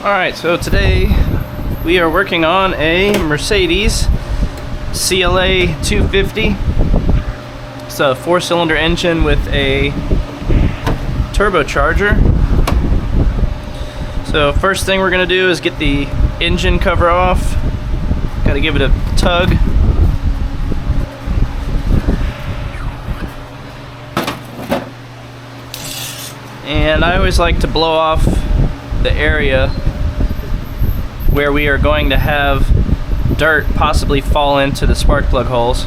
Alright, so today we are working on a Mercedes CLA250. It's a 4-cylinder engine with a turbocharger. So first thing we're going to do is get the engine cover off. Got to give it a tug. And I always like to blow off the area where we are going to have dirt possibly fall into the spark plug holes.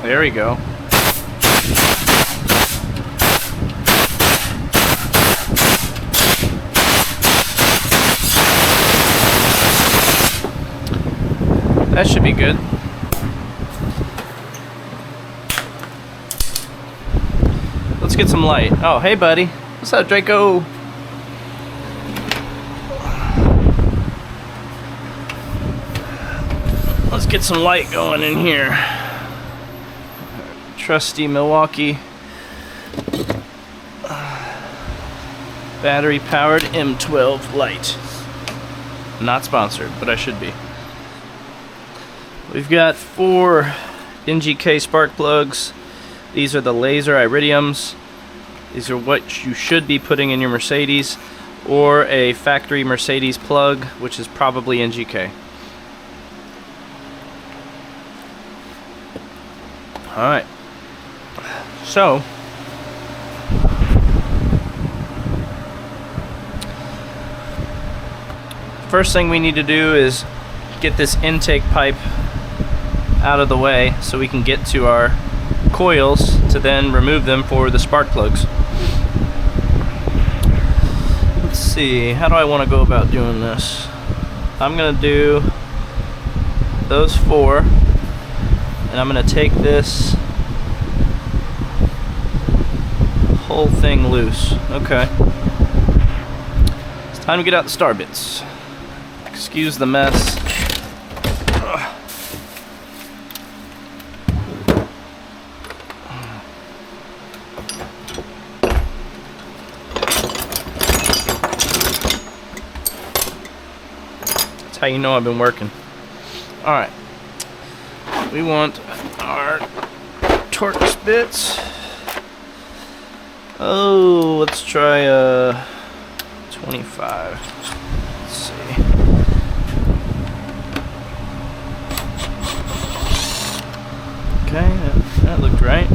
There we go. That should be good. Let's get some light. Oh, hey buddy. What's up, Draco? Let's get some light going in here. Trusty Milwaukee battery powered M12 light. Not sponsored, but I should be. We've got 4 NGK spark plugs. These are the laser iridiums. These are what you should be putting in your Mercedes, or a factory Mercedes plug, which is probably NGK. Alright. So, first thing we need to do is get this intake pipe out of the way so we can get to our coils to then remove them for the spark plugs. Let's see, how do I want to go about doing this? I'm going to do those 4, and I'm going to take this whole thing loose. Okay. It's time to get out the star bits. Excuse the mess. That's how you know I've been working. Alright. We want our Torx bits. Oh, let's try 25. Let's see. Okay, that looked right.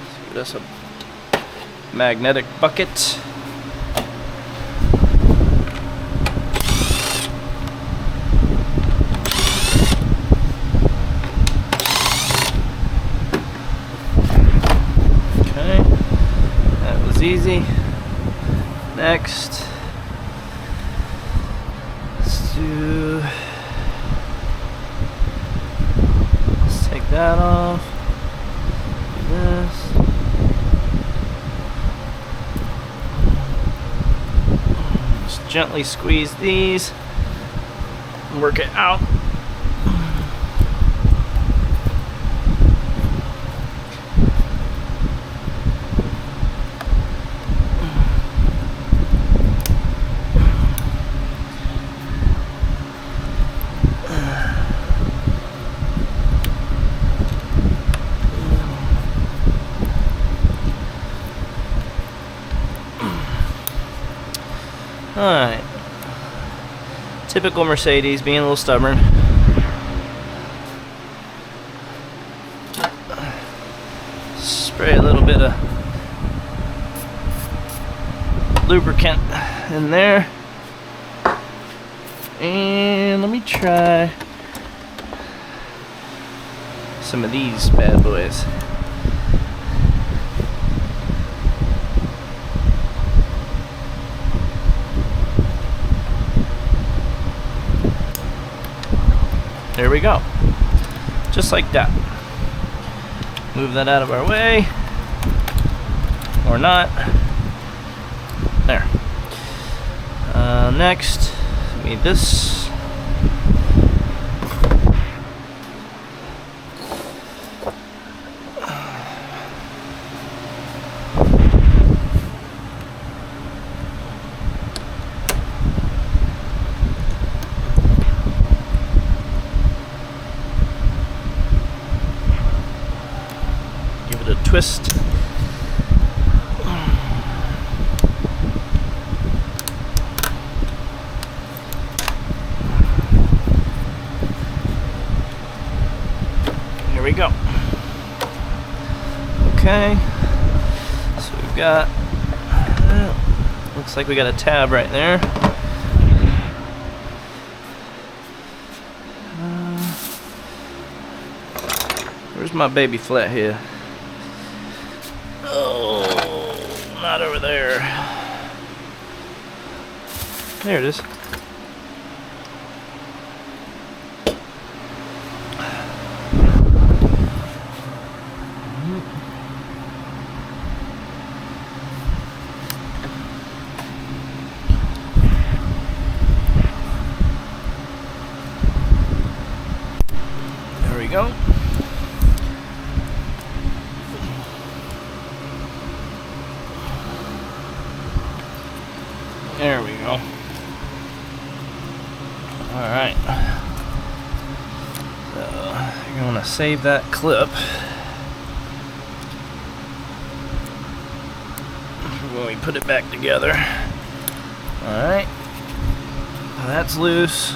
Let's get us a magnetic bucket. Easy. Next, let's take that off. Do this. Just gently squeeze these and work it out. Alright. Typical Mercedes, being a little stubborn. Spray a little bit of lubricant in there. And let me try some of these bad boys. There we go. Just like that. Move that out of our way. Or not. There. Next, we need this. twist. Here we go. Okay, so we've got, looks like we got a tab right there. Where's my baby flat here? Oh, not over there. There it is. There we go. There we go. Alright. So, you're going to save that clip when we put it back together. Alright. That's loose.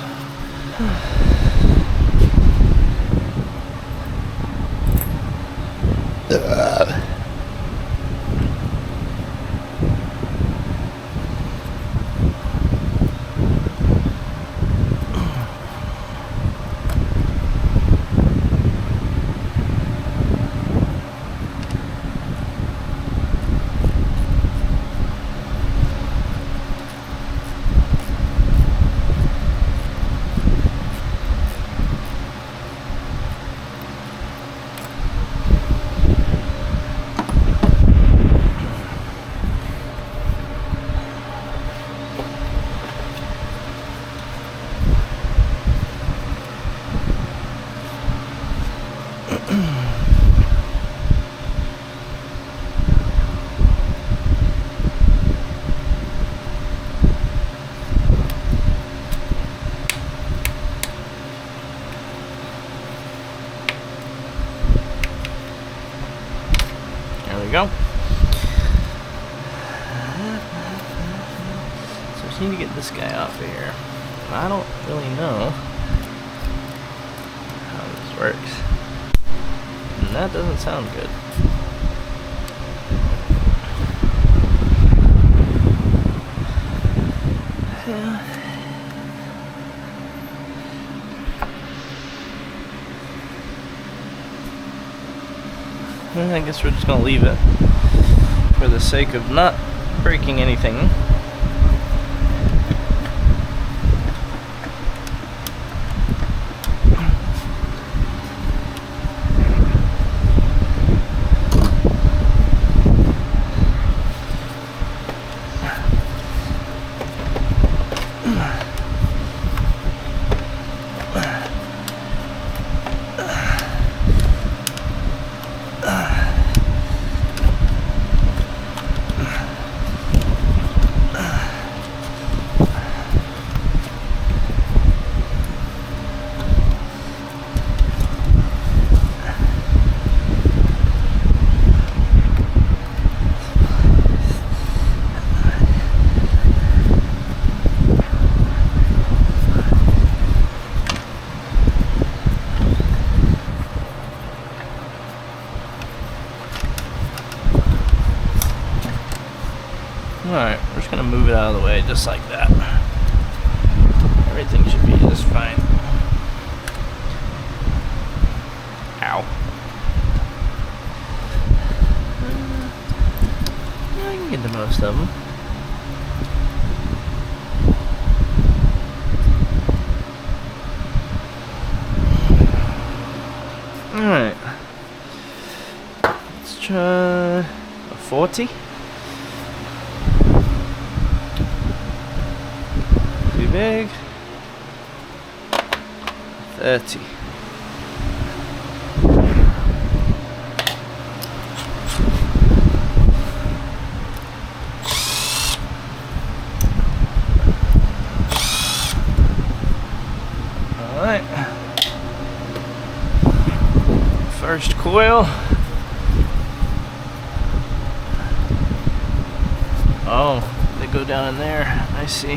There we go. So we just need to get this guy off of here. I don't really know how this works. And that doesn't sound good. I guess we're just going to leave it for the sake of not breaking anything. Alright, we're just going to move it out of the way just like that. Everything should be just fine. Ow. I can get to most of them. Alright. Let's try a 40. Too big. 30. Alright. First coil. Oh, they go down in there. I see.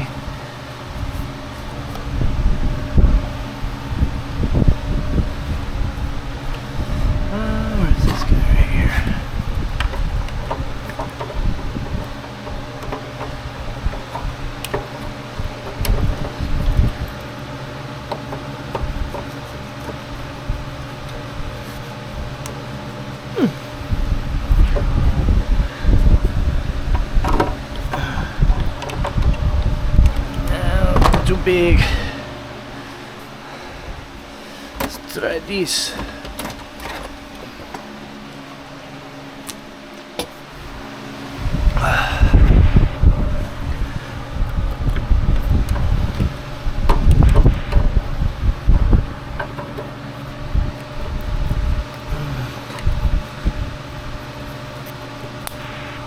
Where's this guy right here? Too big. Let's try this.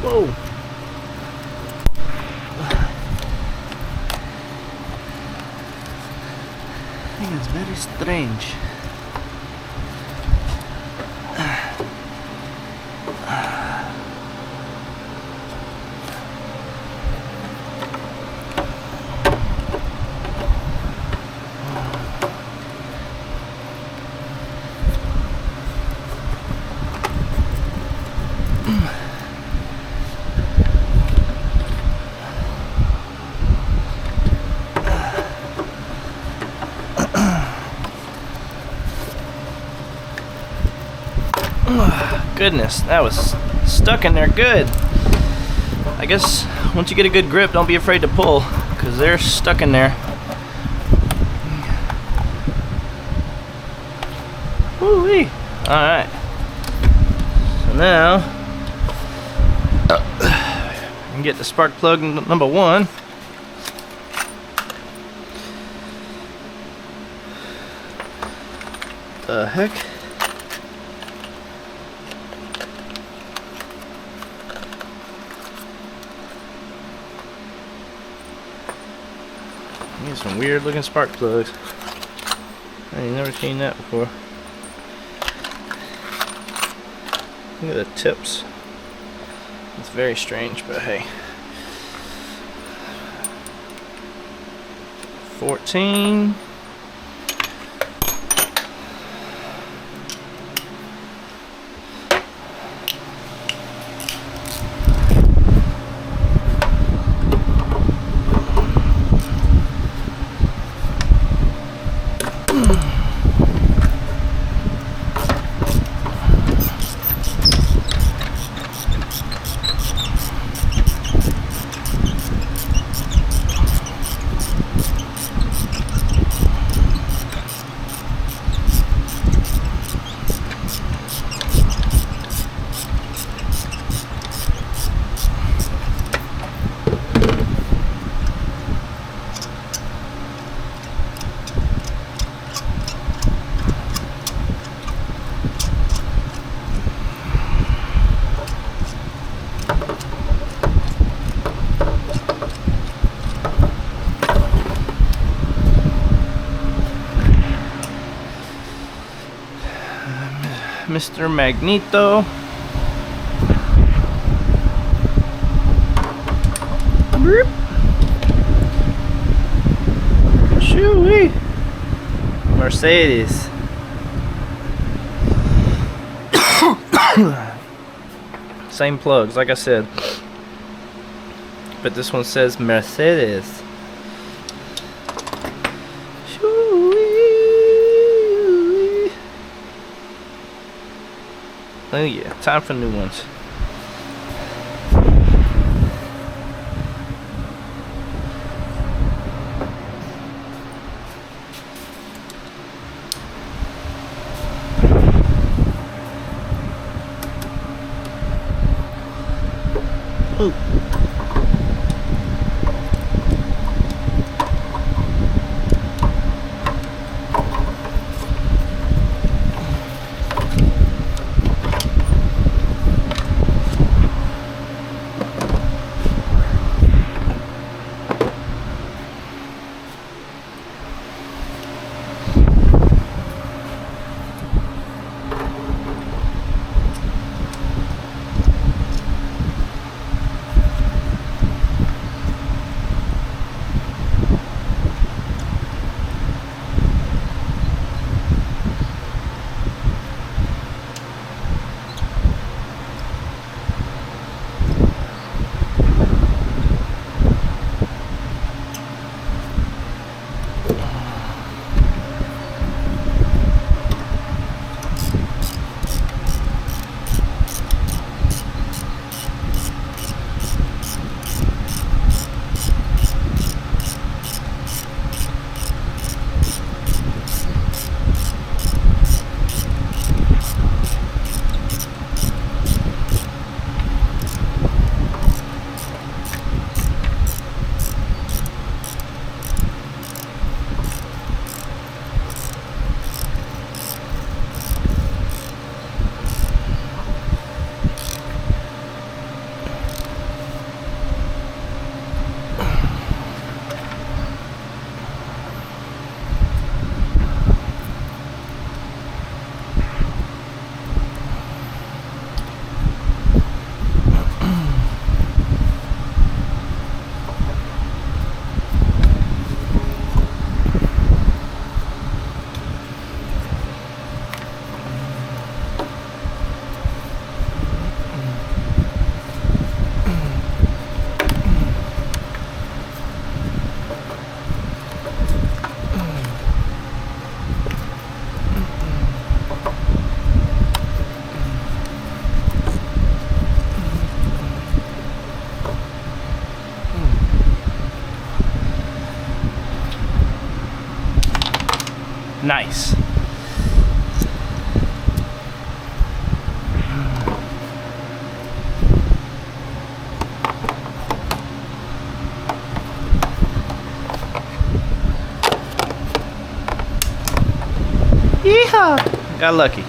Whoa. I think it's very strange. Goodness, that was stuck in there good. I guess once you get a good grip, don't be afraid to pull, because they're stuck in there. Woo-wee. Alright. So now, I can get the spark plug number 1. The heck? These some weird looking spark plugs. I ain't never seen that before. Look at the tips. It's very strange, but hey. 14. Mr. Magneto. Boop. Shoo-wee. Mercedes. Same plugs, like I said. But this one says Mercedes. Oh yeah, time for new ones. Ooh. Nice. Yeehaw! Got lucky.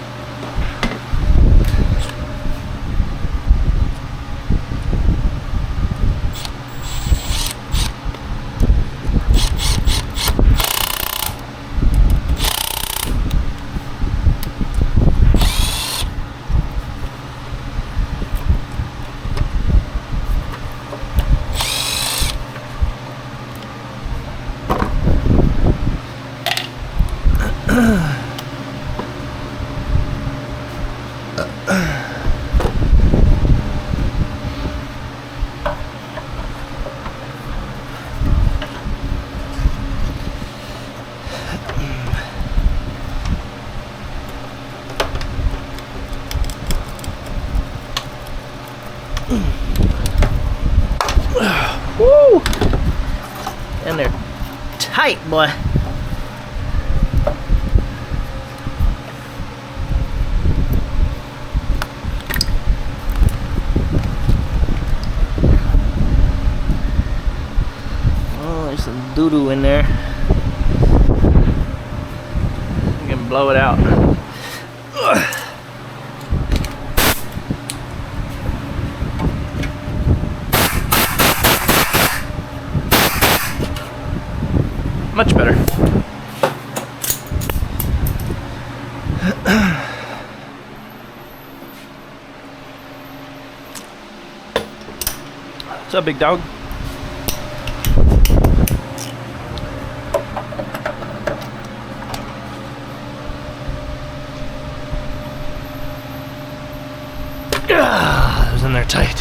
Woo! And they're tight, boy. Oh, there's some doo-doo in there. You can blow it out. Ugh. Much better. What's up, big dog? It was in there tight.